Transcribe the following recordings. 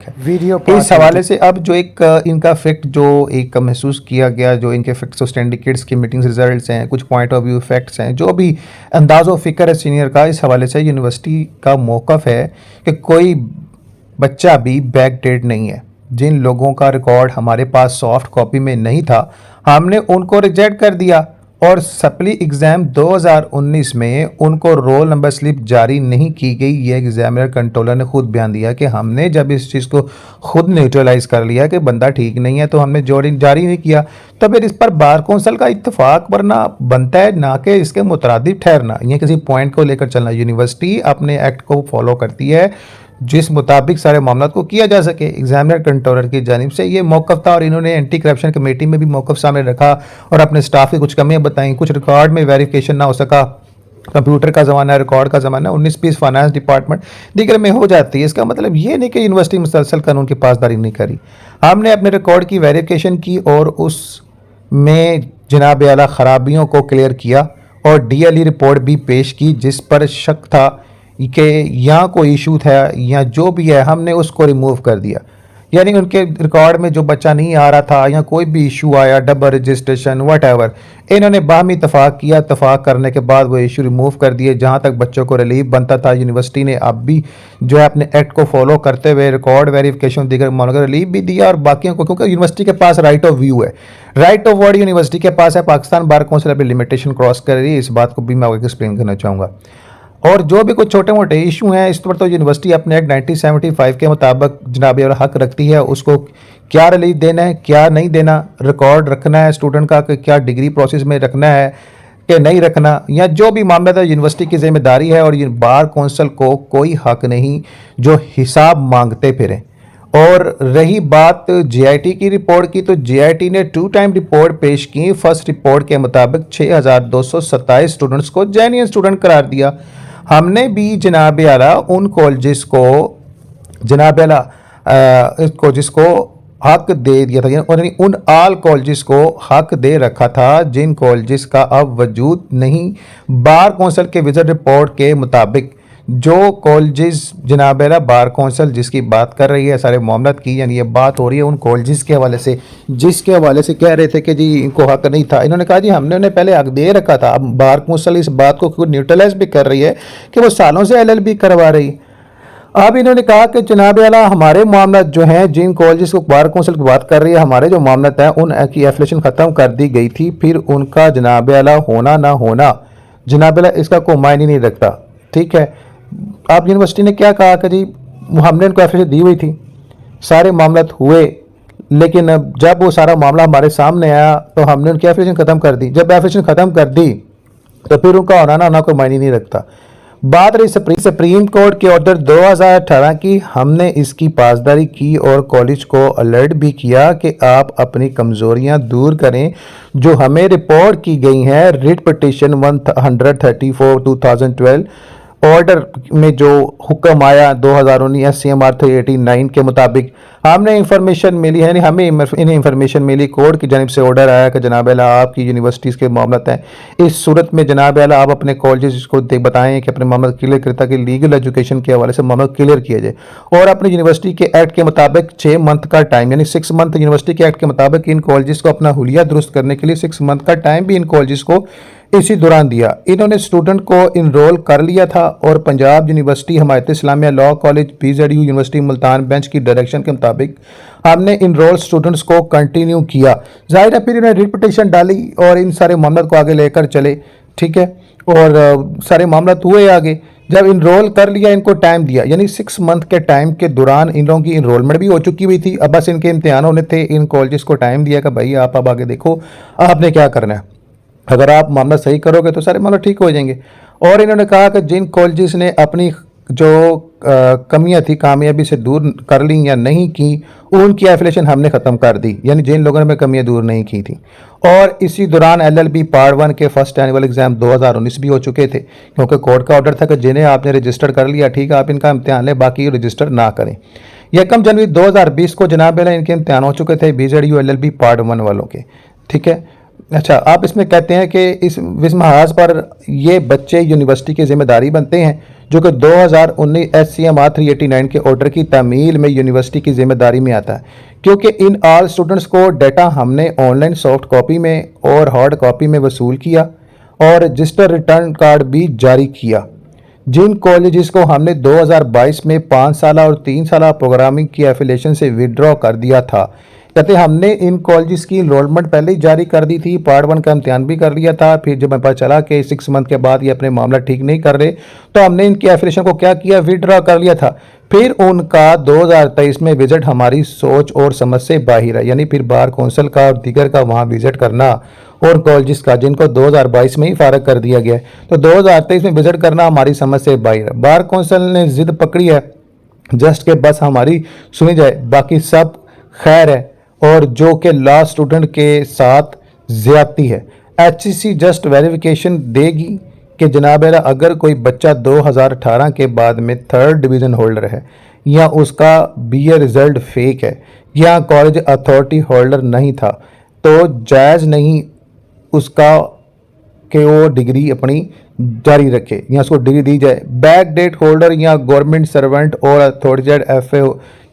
Video इस हवाले से अब जो एक इनका फैक्ट जो एक महसूस किया गया, जो इनके फैक्ट्स और स्टैंडिकेट्स की मीटिंग्स रिजल्ट्स हैं, कुछ पॉइंट ऑफ व्यू फैक्ट्स हैं, जो भी अंदाज़ो फ़िक्र है सीनियर का, इस हवाले से यूनिवर्सिटी का मौक़िफ़ है कि कोई बच्चा भी बैकडेट नहीं है। जिन लोगों का रिकॉर्ड हमारे पास सॉफ्ट कॉपी में नहीं था, हमने उनको रिजेक्ट कर दिया और सप्ली एग्ज़ाम 2019 में उनको रोल नंबर स्लिप जारी नहीं की गई। ये एग्जामिनर कंट्रोलर ने खुद बयान दिया कि हमने जब इस चीज़ को खुद न्यूट्रलाइज कर लिया कि बंदा ठीक नहीं है, तो हमने जारी नहीं किया। तो फिर इस पर बार कौंसिल का इत्तेफाक वरना बनता है, ना कि इसके मुतरादिफ ठहरना। ये किसी पॉइंट को लेकर चलना। यूनिवर्सिटी अपने एक्ट को फॉलो करती है जिस मुताबिक सारे मामला को किया जा सके। एग्जामिनर कंट्रोलर की जानिब से ये मौक़िफ़ था और इन्होंने एंटी करप्शन कमेटी में भी मौक़िफ़ सामने रखा और अपने स्टाफ की कुछ कमियां बताई। कुछ रिकॉर्ड में वेरिफिकेशन ना हो सका, कंप्यूटर का ज़माना है, रिकॉर्ड का ज़माना, 19-20 फाइनेंस डिपार्टमेंट दीगर में हो जाती है। इसका मतलब ये नहीं कि यूनिवर्सिटी मुसलसल कानून की पासदारी नहीं करी। हमने अपने रिकॉर्ड की वेरिफिकेशन की और उसमें जनाब आला खराबियों को क्लियर किया और DLE रिपोर्ट भी पेश की जिस पर शक था कि यहाँ कोई इशू था या जो भी है, हमने उसको रिमूव कर दिया। यानी उनके रिकॉर्ड में जो बच्चा नहीं आ रहा था या कोई भी इशू आया, डबल रजिस्ट्रेशन वट इन्होंने बाहमी इतफाक़ किया। इतफाक़ करने के बाद वो इशू रिमूव कर दिए। जहाँ तक बच्चों को रिलीफ बनता था, यूनिवर्सिटी ने अब भी जो है अपने एक्ट को फॉलो करते हुए रिकॉर्ड वेरिफिकेशन दीगर मामलों का रिलीफ भी दिया और बाकियों को, क्योंकि यूनिवर्सिटी के पास राइट ऑफ व्यू है, राइट ऑफ वर्ड यूनिवर्सिटी के पास है। पाकिस्तान बार कौंसिल अभी लिमिटेशन क्रॉस कर रही है, इस बात को भी मैं आपको एक्सप्लेन करना चाहूँगा। और जो भी कुछ छोटे मोटे इशू हैं, इस पर तो यूनिवर्सिटी अपने एक्ट 1975 के मुताबिक जनाब हक रखती है। उसको क्या रिलीज देना है, क्या नहीं देना, रिकॉर्ड रखना है स्टूडेंट का कि क्या डिग्री प्रोसेस में रखना है कि नहीं रखना, या जो भी मामला था यूनिवर्सिटी की जिम्मेदारी है। और बार कौंसिल को कोई हक नहीं जो हिसाब मांगते फिरें। और रही बात JIT की रिपोर्ट की, तो JIT ने 2 टाइम रिपोर्ट पेश की। फर्स्ट रिपोर्ट के मुताबिक 6227 स्टूडेंट्स को जेन्युइन स्टूडेंट करार दिया। हमने भी जनाब आला उन कॉलेजेस को जनाब आला इसको जिसको हक दे दिया था, यानी उन आल कॉलेजेस को हक दे रखा था जिन कॉलेजेस का अब वजूद नहीं। बार कौंसिल के विजिट रिपोर्ट के मुताबिक जो कॉलेजेस जनाब आला बार कौंसिल जिसकी बात कर रही है सारे मामला की, यानी ये बात हो रही है उन कॉलेजेस के हवाले से जिसके हवाले से कह रहे थे कि जी इनको हक नहीं था। इन्होंने कहा जी हमने उन्हें पहले हक दे रखा था। अब बार कौंसिल इस बात को खुद न्यूट्रलाइज भी कर रही है कि वो सालों से LLB करवा रही। अब इन्होंने कहा कि जनाब आला हमारे मामला जो हैं, जिन कॉलेजेस को बार कौंसिल की बात कर रही है, हमारे जो मामला हैं उन की एफिलिएशन ख़त्म कर दी गई थी। फिर उनका जनाब आला होना ना होना जनाब आला इसका कोई मायने नहीं रखता। ठीक है, आप यूनिवर्सिटी ने क्या कहा कि जी हमने उनको एफिलिएशन दी हुई थी, सारे मामला हुए, लेकिन जब वो सारा मामला हमारे सामने आया तो हमने उनकी एफिलिएशन ख़त्म कर दी। जब एफिलिएशन ख़त्म कर दी तो फिर उनका होना ना होना कोई मायने नहीं रखता। बात रही सुप्रीम कोर्ट के ऑर्डर 2018 की, हमने इसकी पासदारी की और कॉलेज को अलर्ट भी किया कि आप अपनी कमज़ोरियां दूर करें जो हमें रिपोर्ट की गई हैं। रिट पिटीशन 134/2012 ऑर्डर में जो हुक्म आया 2019 SCMR 389 के मुताबिक हमने इंफॉर्मेशन मिली है, हमें इन्हें इंफॉर्मेशन मिली, कोर्ट की जानिब से ऑर्डर आया कि जनाब आला आपकी यूनिवर्सिटीज़ के मामला हैं। इस सूरत में जनाब आला आप अपने कॉलेजेस को बताएं कि अपने मामला क्लियर करता कि लीगल एजुकेशन के हवाले से मामला क्लियर किया जाए और अपनी यूनिवर्सिटी के एक्ट के मुताबिक 6 मंथ का टाइम, यानी 6 मंथ यूनिवर्सिटी के एक्ट के मुताबिक इन कॉलेजेस को अपना हुलिया दुरुस्त करने के लिए 6 मंथ का टाइम भी इन कॉलेजेस को इसी दौरान दिया। इन्होंने स्टूडेंट को इनरोल कर लिया था और Punjab university Himayat Islamia law college PZU university Multan bench की डायरेक्शन के मुताबिक हमने इनरोल स्टूडेंट्स को कंटिन्यू किया। जाहिर है फिर इन्होंने रिट पिटीशन डाली और इन सारे मामलों को आगे लेकर चले। ठीक है, और सारे मामला हुए आगे। जब इनरोल कर लिया, इनको टाइम दिया, यानी 6 मंथ के टाइम के दौरान इन लोगों की इनरोलमेंट भी हो चुकी हुई थी। अब बस इनके इम्तिहान होने थे। इन कॉलेजेस को टाइम दिया कि भाई आप अब आगे देखो आपने क्या करना है, अगर आप मामला सही करोगे तो सारे मामला ठीक हो जाएंगे। और इन्होंने कहा कि जिन कॉलेजेस ने अपनी जो कमियां थी कामयाबी से दूर कर ली या नहीं की, उनकी एफिलिएशन हमने ख़त्म कर दी, यानी जिन लोगों ने कमियां दूर नहीं की थी। और इसी दौरान LLB पार्ट 1 के फर्स्ट एनुअल एग्जाम 2019 भी हो चुके थे, क्योंकि कोर्ट का ऑर्डर था कि जिन्हें आपने रजिस्टर कर लिया ठीक है आप इनका इम्तिहान लें, बाकी रजिस्टर ना करें। 1 जनवरी 2020 को जनाब इनके इम्तिहान हो चुके थे BZU LLB पार्ट 1 वालों के। ठीक है, अच्छा, आप इसमें कहते हैं कि इस महाज पर ये बच्चे यूनिवर्सिटी की जिम्मेदारी बनते हैं जो कि 2019 SCMR 389 के ऑर्डर की तामील में यूनिवर्सिटी की जिम्मेदारी में आता है, क्योंकि इन ऑल स्टूडेंट्स को डाटा हमने ऑनलाइन सॉफ्ट कॉपी में और हार्ड कॉपी में वसूल किया और रजिस्टर रिटर्न कार्ड भी जारी किया। जिन कॉलेजेस को हमने 2022 में 5 साल और 3 साल प्रोग्रामिंग की एफिलेशन से विड्रॉ कर दिया था, कहते हमने इन कॉलेजेस की इनरोलमेंट पहले ही जारी कर दी थी, पार्ट 1 का इम्तिहान भी कर लिया था। फिर जब हमें पता चला कि 6 मंथ के बाद ये अपने मामला ठीक नहीं कर रहे, तो हमने इनकी एफिलेशन को क्या किया, विड्रॉ कर लिया था। फिर उनका 2023 में विजिट हमारी सोच और समझ से बाहर है, यानी फिर बार कौंसिल का और दीगर का वहाँ विजिट करना और कॉलेजेस का जिनको 2022 में ही फारग कर दिया गया है, तो 2023 में विजिट करना हमारी समझ से बाहर है। बार कौंसिल ने जिद पकड़ी है जस्ट के बस हमारी सुनी जाए, बाकी सब खैर है, और जो कि लॉ स्टूडेंट के साथ ज्यादती है। HCC जस्ट वेरिफिकेशन देगी कि जनाब अगर कोई बच्चा 2018 के बाद में 3rd डिवीज़न होल्डर है या उसका BA रिज़ल्ट फेक है या कॉलेज अथॉरिटी होल्डर नहीं था, तो जायज़ नहीं उसका कि वो डिग्री अपनी जारी रखे या उसको डिग्री दी जाए। बैक डेट होल्डर या गवर्नमेंट सर्वेंट और अथॉरिटेड FA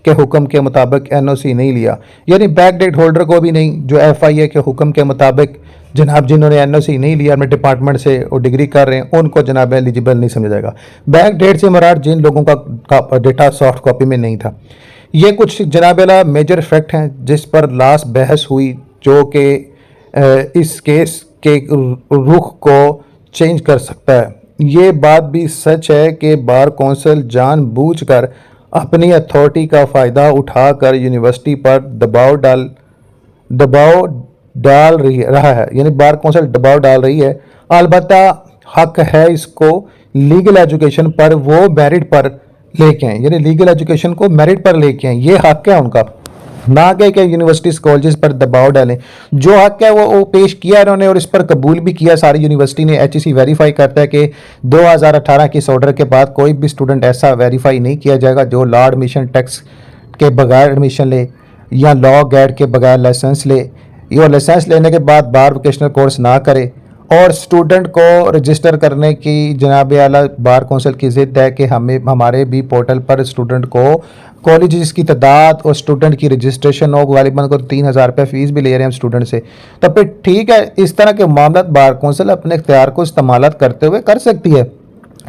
के हुक्म के मुताबिक NOC नहीं लिया, यानी बैक डेट होल्डर को भी नहीं, जो FIA के हुक्म के मुताबिक जनाब जिन्होंने NOC नहीं लिया अपने डिपार्टमेंट से और डिग्री कर रहे हैं, उनको जनाब एलिजिबल नहीं समझा जाएगा। बैक डेट से मुराद जिन लोगों का डेटा सॉफ्ट कॉपी में नहीं था। ये कुछ जनाब मेजर फैक्ट हैं जिस पर लास्ट बहस हुई, जो कि इस केस के रुख को चेंज कर सकता है। ये बात भी सच है कि बार कौंसिल जानबूझकर अपनी अथॉरिटी का फ़ायदा उठाकर यूनिवर्सिटी पर दबाव डाल रहा है, यानी बार कौंसिल दबाव डाल रही है। अलबत्ता हक है इसको लीगल एजुकेशन पर वो मेरिट पर लेके आए, यानी लीगल एजुकेशन को मेरिट पर लेके आए, ये हक है उनका, ना कि यूनिवर्सिटीज़ कॉलेजेस पर दबाव डालें। जो हक है वो पेश किया इन्होंने और इस पर कबूल भी किया सारी यूनिवर्सिटी ने। HEC वेरीफाई करता है कि 2018 के इस ऑर्डर के बाद कोई भी स्टूडेंट ऐसा वेरीफाई नहीं किया जाएगा जो लॉ एडमिशन टैक्स के बगैर एडमिशन ले या लॉ गैड के बगैर लाइसेंस ले, या लाइसेंस लेने के बाद बार वोकेशनल कोर्स ना करे। और स्टूडेंट को रजिस्टर करने की जनाब आला बार कौंसिल की ज़िद है कि हमारे भी पोर्टल पर स्टूडेंट को कॉलेजेस की तादाद और स्टूडेंट की रजिस्ट्रेशन हो। गालिबन को 3,000 रुपये फ़ीस भी ले रहे हैं हम स्टूडेंट से, तो फिर ठीक है, इस तरह के मामला बार कौंसिल अपने इख्तियार को इस्तेमाल करते हुए कर सकती है,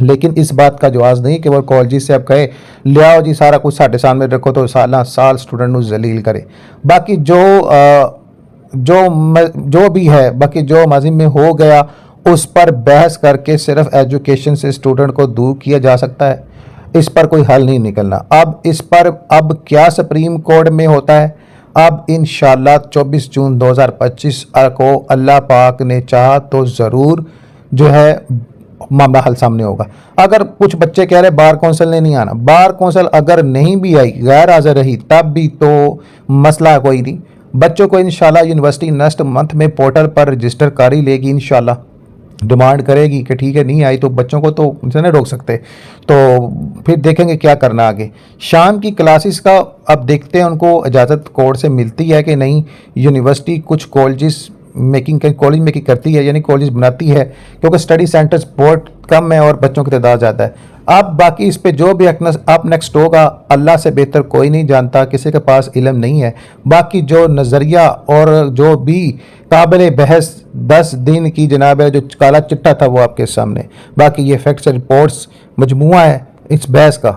लेकिन इस बात का जवाब नहीं कि वो कॉलेज से अब कहे ले आओ जी सारा कुछ साढ़े सामने रखो तो साल स्टूडेंट को जलील करे। बाकी जो भी है, बाकी जो माजी में हो गया उस पर बहस करके सिर्फ एजुकेशन से स्टूडेंट को दूर किया जा सकता है, इस पर कोई हल नहीं निकलना। अब इस पर अब क्या सुप्रीम कोर्ट में होता है, अब इंशाल्लाह 24 जून 2025 को अल्लाह पाक ने चाहा तो ज़रूर जो है मामला हल सामने होगा। अगर कुछ बच्चे कह रहे बार कौंसिल ने नहीं आना, बार कौंसिल अगर नहीं भी आई, गैर हाजिर रही, तब भी तो मसला कोई नहीं। बच्चों को इंशाल्लाह यूनिवर्सिटी नेक्स्ट मंथ में पोर्टल पर रजिस्टर कर ही लेगी, इंशाल्लाह डिमांड करेगी कि ठीक है नहीं आई तो बच्चों को तो उनसे नहीं रोक सकते, तो फिर देखेंगे क्या करना आगे। शाम की क्लासेस का अब देखते हैं उनको इजाज़त कोर्ट से मिलती है कि नहीं। यूनिवर्सिटी कुछ कॉलेज मेकिंग करती है, यानी कॉलेज बनाती है, क्योंकि स्टडी सेंटर्स बहुत कम है और बच्चों की तादाद ज़्यादा है। अब बाकी इस पे जो भी अब नेक्स्ट होगा अल्लाह से बेहतर कोई नहीं जानता, किसी के पास इल्म नहीं है। बाकी जो नज़रिया और जो भी काबिल बहस 10 दिन की जनाब है जो काला चिट्टा था वो आपके सामने, बाकी ये फैक्ट्स रिपोर्ट्स मजमुआ है इस बहस का।